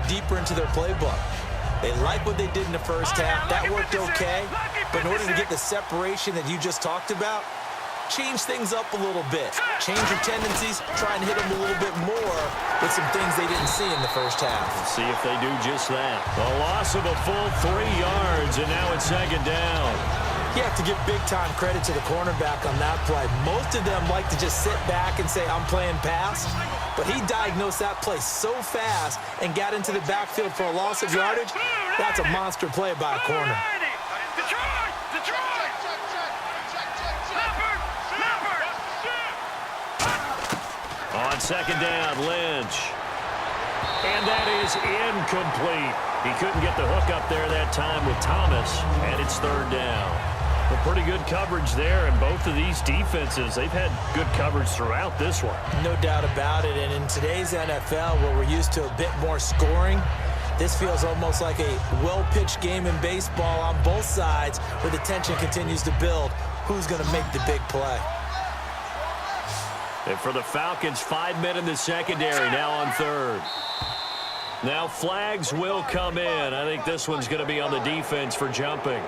deeper into their playbook. They like what they did in the first half. That worked okay. But in order to get the separation that you just talked about, change things up a little bit. Change your tendencies. Try and hit them a little bit more with some things they didn't see in the first half. Let's see if they do just that. A loss of a full 3 yards, and now it's second down. You have to give big-time credit to the cornerback on that play. Most of them like to just sit back and say, I'm playing pass. But he diagnosed that play so fast and got into the backfield for a loss of yardage. That's a monster play by a corner. On second down, Lynch. And that is incomplete. He couldn't get the hook up there that time with Thomas, and it's third down. Well, pretty good coverage there, and both of these defenses, they've had good coverage throughout this one. No doubt about it, and in today's NFL, where we're used to a bit more scoring, this feels almost like a well-pitched game in baseball on both sides where the tension continues to build. Who's going to make the big play? And for the Falcons, 5 men in the secondary, now on third. Now flags will come in. I think this one's going to be on the defense for jumping.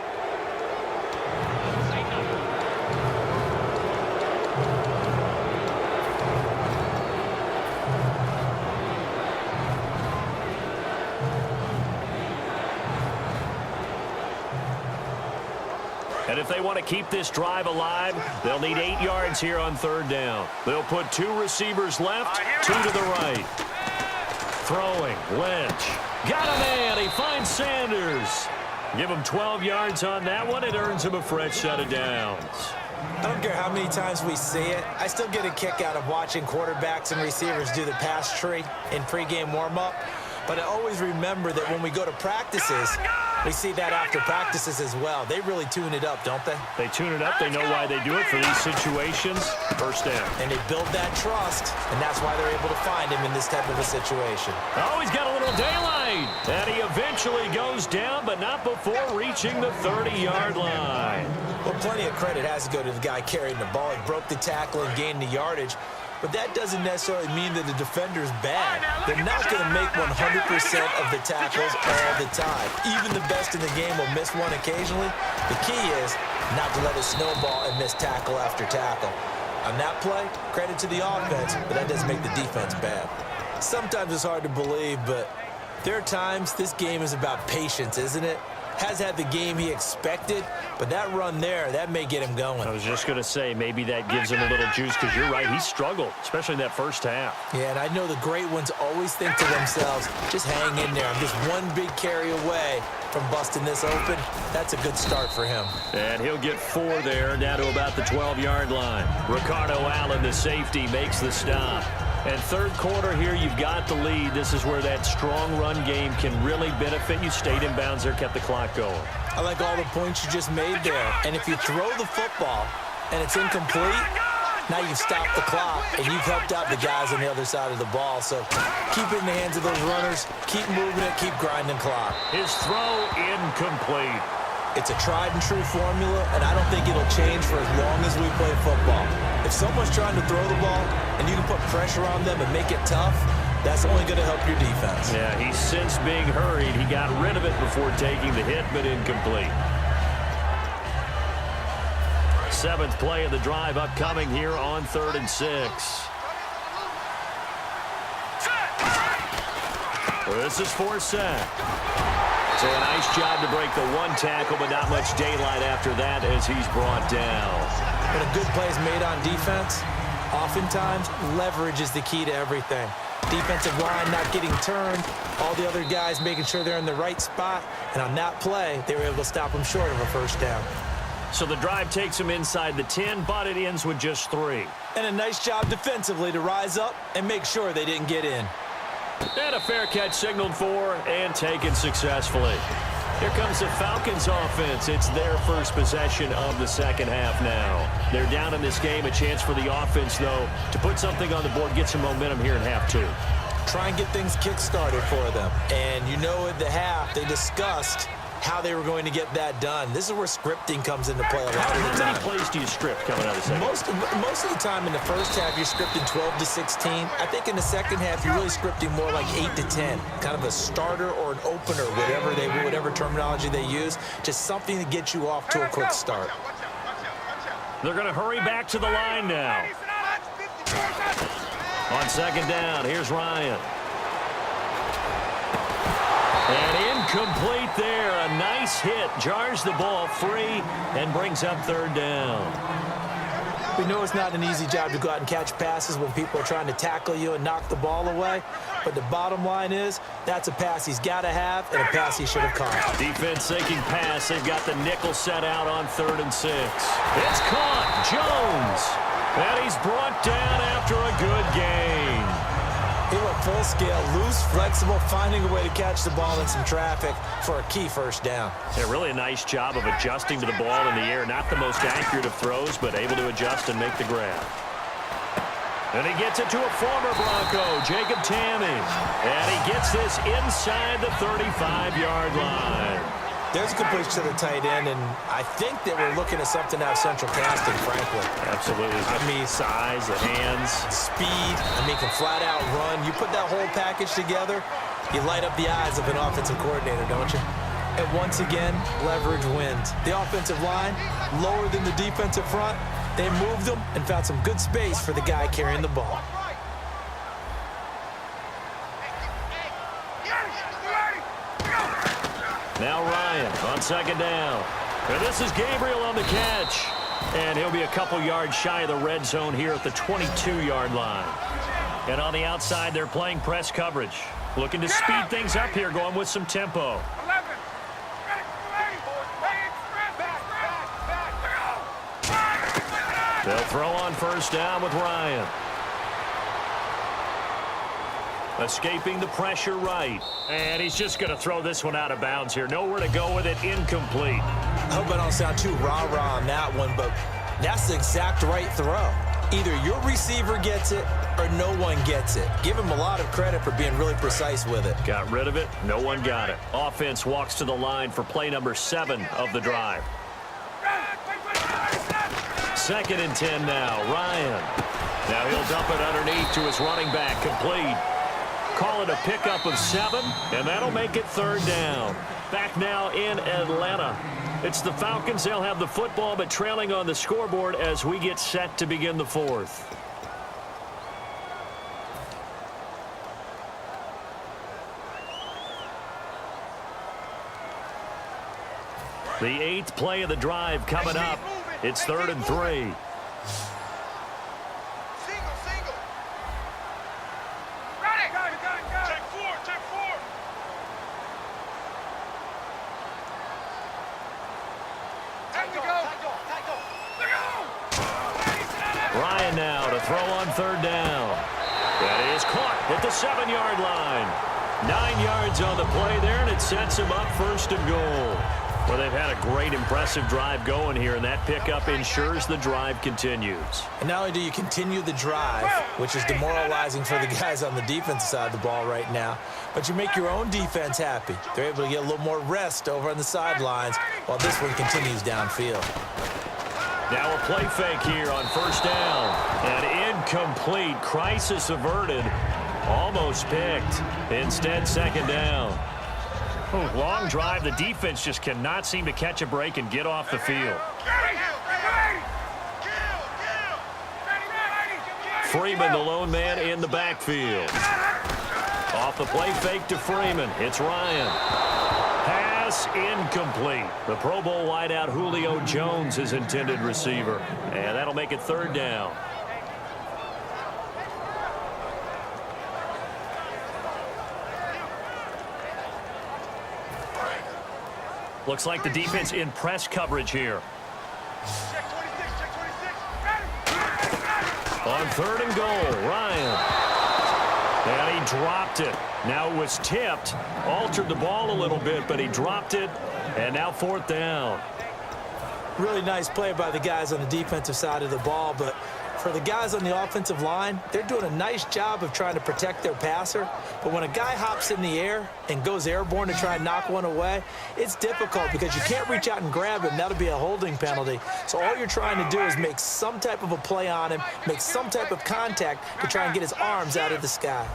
And if they want to keep this drive alive, they'll need 8 yards here on third down. They'll put 2 receivers left, 2 to the right. Throwing, Lynch. Got a man, he finds Sanders. Give him 12 yards on that one. It earns him a fresh set of downs. I don't care how many times we see it. I still get a kick out of watching quarterbacks and receivers do the pass tree in pregame warm-up. But I always remember that when we go to practices, we see that after practices as well. They really tune it up, don't they? They tune it up. They know why they do it for these situations. First down. And they build that trust, and that's why they're able to find him in this type of a situation. Oh, he's got a little daylight. And he eventually goes down, but not before reaching the 30-yard line. Well, plenty of credit has to go to the guy carrying the ball. He broke the tackle and gained the yardage. But that doesn't necessarily mean that the defender's bad. They're not going to make 100% of the tackles all the time. Even the best in the game will miss one occasionally. The key is not to let it snowball and miss tackle after tackle. On that play, credit to the offense, but that doesn't make the defense bad. Sometimes it's hard to believe, but there are times this game is about patience, isn't it? Has had the game he expected, but that run there, that may get him going. I was just going to say, maybe that gives him a little juice, because you're right, he struggled, especially in that first half. Yeah, and I know the great ones always think to themselves, just hang in there. I'm just one big carry away from busting this open. That's a good start for him. And he'll get 4 there, down to about the 12-yard line. Ricardo Allen, the safety, makes the stop. And third quarter here, you've got the lead. This is where that strong run game can really benefit you. Stayed in bounds there, kept the clock going. I like all the points you just made there. And if you throw the football and it's incomplete, now you've stopped the clock and you've helped out the guys on the other side of the ball. So keep it in the hands of those runners. Keep moving it. Keep grinding clock. His throw incomplete. It's a tried-and-true formula, and I don't think it'll change for as long as we play football. If someone's trying to throw the ball and you can put pressure on them and make it tough, that's only going to help your defense. Yeah, he sensed being hurried. He got rid of it before taking the hit, but incomplete. 7th play of the drive upcoming here on 3rd and 6. This is 4th set. So a nice job to break the 1 tackle, but not much daylight after that as he's brought down. When a good play is made on defense, oftentimes leverage is the key to everything. Defensive line not getting turned, all the other guys making sure they're in the right spot, and on that play, they were able to stop them short of a first down. So the drive takes them inside the 10, but it ends with just 3. And a nice job defensively to rise up and make sure they didn't get in. And a fair catch signaled for and taken successfully. Here comes the Falcons offense. It's their first possession of the second half now. They're down in this game. A chance for the offense, though, to put something on the board, get some momentum here in half 2. Try and get things kick-started for them. And you know at the half, they discussed how they were going to get that done. This is where scripting comes into play a lot of the time. How many plays do you script coming out of the second? Most of the time in the first half, you're scripting 12 to 16. I think in the second half, you're really scripting more like 8 to 10. Kind of a starter or an opener, whatever terminology they use. Just something to get you off to a quick start. They're going to hurry back to the line now. On second down, here's Ryan. And incomplete there. A nice hit. Jars the ball free and brings up third down. We know it's not an easy job to go out and catch passes when people are trying to tackle you and knock the ball away. But the bottom line is that's a pass he's got to have and a pass he should have caught. Defense seeking pass. They've got the nickel set out on 3rd and 6. It's caught. Jones. And he's brought down after a good gain. He went full scale, loose, flexible, finding a way to catch the ball in some traffic for a key first down. Yeah, really a nice job of adjusting to the ball in the air. Not the most accurate of throws, but able to adjust and make the grab. And he gets it to a former Bronco, Jacob Tamme. And he gets this inside the 35-yard line. There's a completion to the tight end, and I think that we're looking at something out of central casting, frankly. Absolutely. I mean, size, the hands. Speed, can flat out run. You put that whole package together, you light up the eyes of an offensive coordinator, don't you? And once again, leverage wins. The offensive line, lower than the defensive front, they moved them and found some good space for the guy carrying the ball. Now Ryan on second down. And this is Gabriel on the catch. And he'll be a couple yards shy of the red zone here at the 22-yard line. And on the outside, they're playing press coverage. Looking to speed things up here, going with some tempo. They'll throw on first down with Ryan. Escaping the pressure right. And he's just going to throw this one out of bounds here. Nowhere to go with it. Incomplete. I hope I don't sound too rah-rah on that one, but that's the exact right throw. Either your receiver gets it or no one gets it. Give him a lot of credit for being really precise with it. Got rid of it. No one got it. Offense walks to the line for play number 7 of the drive. 2nd and 10 now. Ryan. Now he'll dump it underneath to his running back. Complete. Call it a pickup of 7, and that'll make it 3rd down. Back now in Atlanta. It's the Falcons. They'll have the football, but trailing on the scoreboard as we get set to begin the 4th. The 8th play of the drive coming up. It's 3rd and 3. Ryan now to throw on 3rd down. That is caught at the 7-yard line. 9 yards on the play there, and it sets him up 1st and goal. Well, they've had a great, impressive drive going here, and that pickup ensures the drive continues. And not only do you continue the drive, which is demoralizing for the guys on the defensive side of the ball right now, but you make your own defense happy. They're able to get a little more rest over on the sidelines while this one continues downfield. Now a play fake here on 1st down. And incomplete. Crisis averted. Almost picked. Instead, 2nd down. Long drive. The defense just cannot seem to catch a break and get off the field. Freeman, the lone man in the backfield. Off the play fake to Freeman. It's Ryan. Pass incomplete. The Pro Bowl wideout Julio Jones, his intended receiver. And that'll make it 3rd down. Looks like the defense in press coverage here. On 3rd and goal, Ryan. And he dropped it. Now it was tipped. Altered the ball a little bit, but he dropped it. And now 4th down. Really nice play by the guys on the defensive side of the ball, but For the guys on the offensive line, they're doing a nice job of trying to protect their passer. But when a guy hops in the air and goes airborne to try and knock one away, it's difficult because you can't reach out and grab him. That'll be a holding penalty. So all you're trying to do is make some type of a play on him, make some type of contact to try and get his arms out of the sky.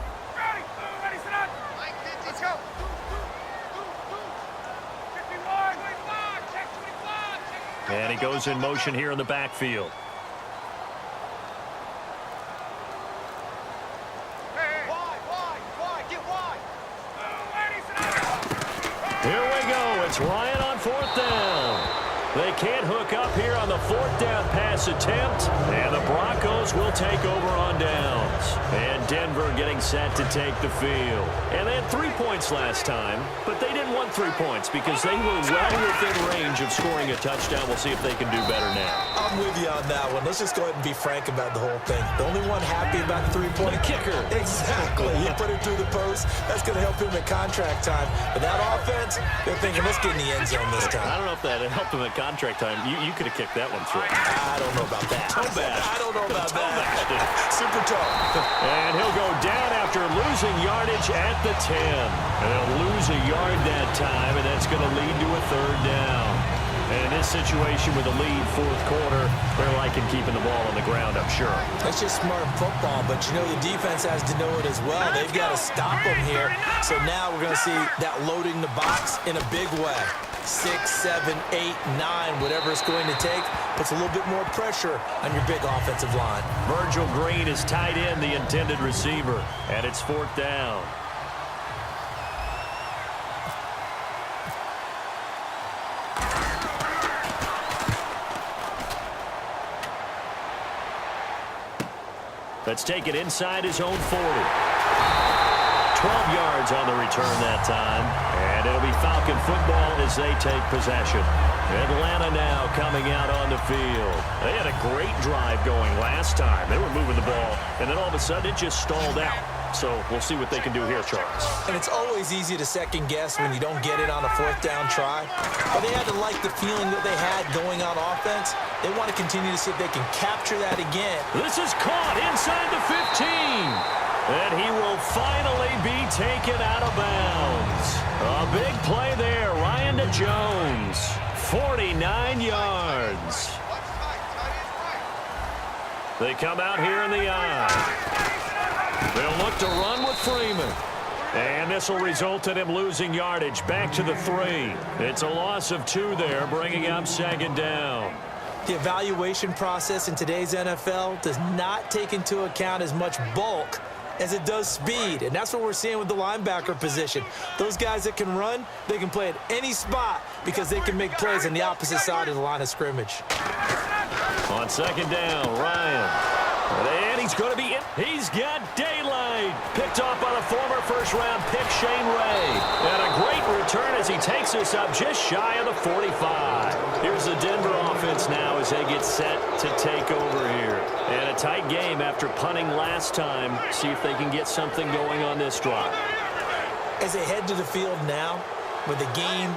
And he goes in motion here in the backfield. Here we go. It's Ryan on 4th down. They can't hook up here on the 4th down pass attempt. And the Broncos will take over on downs. And Denver getting set to take the field. And they had 3 points last time, but they didn't want 3 points because they were well within range of scoring a touchdown. We'll see if they can do better now. I'm with you on that one. Let's just go ahead and be frank about the whole thing. The only one happy about the 3-point kicker. Exactly. He put it through the post. That's going to help him at contract time. But that offense, they're thinking, let's get in the end zone this time. I don't know if that helped him at contract time. You could have kicked that one through. I don't know about that. I don't know about that. Super toe. And he'll go down after losing yardage at the 10. And they'll lose a yard that time, and that's going to lead to a 3rd down. And in this situation with a lead 4th quarter, they're liking keeping the ball on the ground, I'm sure. That's just smart football, but you know the defense has to know it as well. They've got to stop them here. So now we're going to see that loading the box in a big way. 6, 7, 8, 9, whatever it's going to take, puts a little bit more pressure on your big offensive line. Virgil Green is tight end, the intended receiver, and it's 4th down. Let's take it inside his own 40. 12 yards on the return that time. And it'll be Falcon football as they take possession. Atlanta now coming out on the field. They had a great drive going last time. They were moving the ball, and then all of a sudden it just stalled out. So we'll see what they can do here, Charles. And it's always easy to second guess when you don't get it on a 4th down try. But they had to like the feeling that they had going on offense. They want to continue to see if they can capture that again. This is caught inside the 15. And he will finally be taken out of bounds. A big play there. Ryan to Jones. 49 yards. They come out here in the eye. They'll look to run with Freeman. And this will result in him losing yardage back to the 3. It's a loss of 2 there, bringing up 2nd down. The evaluation process in today's NFL does not take into account as much bulk as it does speed, and that's what we're seeing with the linebacker position. Those guys that can run, they can play at any spot because they can make plays on the opposite side of the line of scrimmage. On 2nd down, Ryan. And he's going to be in. He's got daylight. Picked off by the former first-round pick, Shane Ray. And a great return as he takes us up just shy of the 45. Here's the Denver offense now as they get set to take over here. And a tight game after punting last time. See if they can get something going on this drive. As they head to the field now, with the game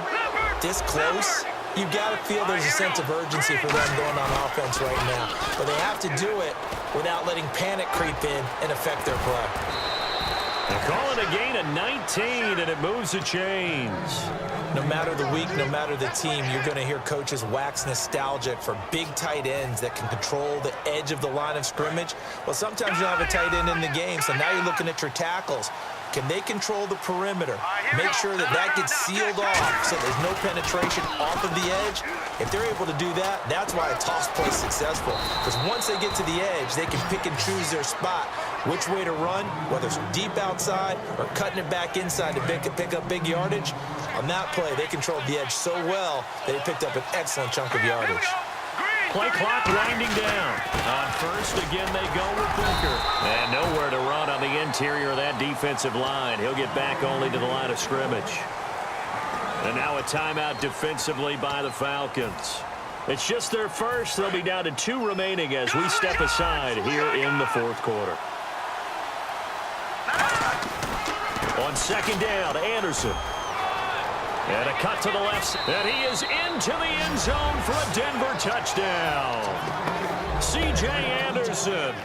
this close, you've got to feel there's a sense of urgency for them going on offense right now. But they have to do it without letting panic creep in and affect their play. They call it a gain of 19, and it moves the chains. No matter the week, no matter the team, you're going to hear coaches wax nostalgic for big tight ends that can control the edge of the line of scrimmage. Well, sometimes you don't have a tight end in the game, so now you're looking at your tackles. Can they control the perimeter? Make sure that that gets sealed off so there's no penetration off of the edge. If they're able to do that, that's why a toss play is successful. Because once they get to the edge, they can pick and choose their spot, which way to run, whether it's deep outside or cutting it back inside to pick up big yardage. On that play, they controlled the edge so well that they picked up an excellent chunk of yardage. Play clock winding down. On first, again, they go with Booker. And nowhere to run on the interior of that defensive line. He'll get back only to the line of scrimmage. And now a timeout defensively by the Falcons. It's just their first. They'll be down to 2 remaining as we step aside here in the 4th quarter. On 2nd down, Anderson. And a cut to the left, and he is into the end zone for a Denver touchdown. C.J. Anderson.